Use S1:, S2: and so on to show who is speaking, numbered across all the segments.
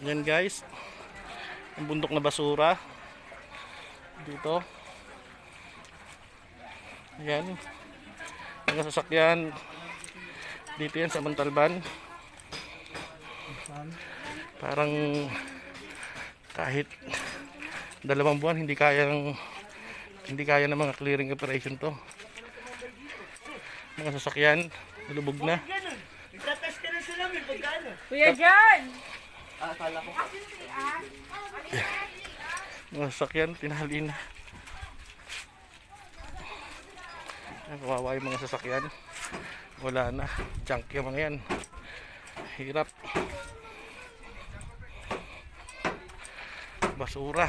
S1: Yan guys, ang bundok na basura dito. Yan, mga sasakyan dito yan sa Montalban. Parang kahit 2 buwan hindi kaya ng mga clearing operation to. Mga sasakyan nalubog na.
S2: Kuya John!
S1: Mga sasakyan tinahali na. Kawawa yung mga sasakyan, wala na, junk yung mga yan, hirap, basura,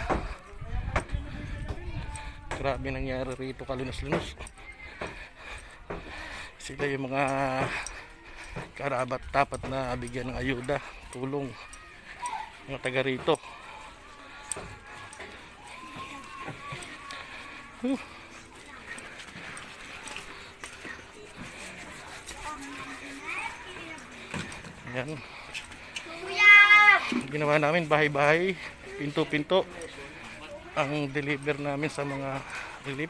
S1: grabe nangyari rito, kalunos-lunos. Sila yung mga karabat dapat na bigyan ng ayuda, tulong, mga taga rito. Yan. Ginawa namin bahay-bahay, pinto-pinto ang deliver namin sa mga relief.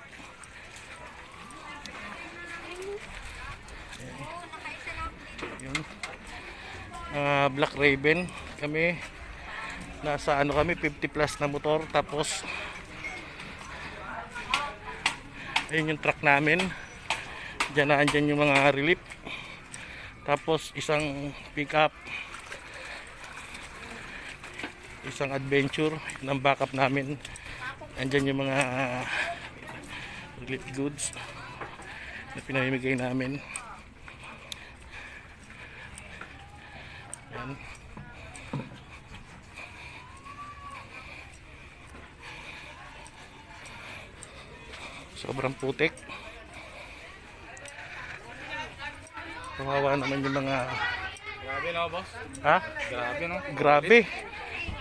S1: Yun. Black Raven kami, nasa ano kami 50 plus na motor, tapos ayun yung truck namin, dyan na andyan yung mga relief. Tapos isang pickup, isang adventure ng backup namin. Andyan yung mga relief goods na pinamimigay namin. Yan. Sobrang putik. Kawawa naman yung mga...
S3: Grabe no, boss?
S1: Ha?
S3: Grabe no?
S1: Grabe.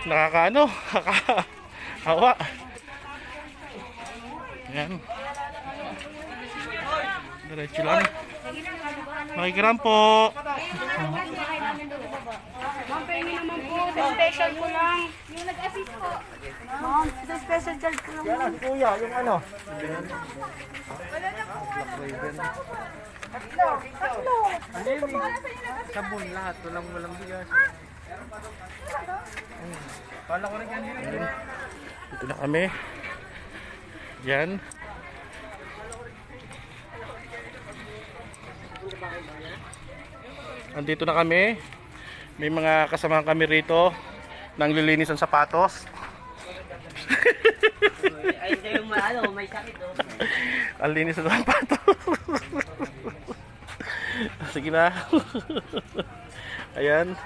S1: Nakakaano? Nakakahawa. Yan. Diretso lang. Makikiram po.
S2: Ma'am, pengi naman po. Sa special ko lang. Yung nag-assist po. Ma'am, sa special charge ko lang.
S1: Yan, kuya, yung ano?
S2: Wala na po.
S3: Tatlo. Ano yun eh? Sabon lahat. Walang bigas. Kala ko rin yan yun.
S1: Dito na kami. Yan. Andito na kami. May mga kasamahan kami rito nang lilinis ng sapatos.
S4: Ay, sa'yo may sakit oh.
S1: Ang linis ng sapatos. Sige na. Ayan.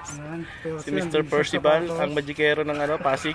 S1: Si Mr. Percival, ang magikero ng Pasig.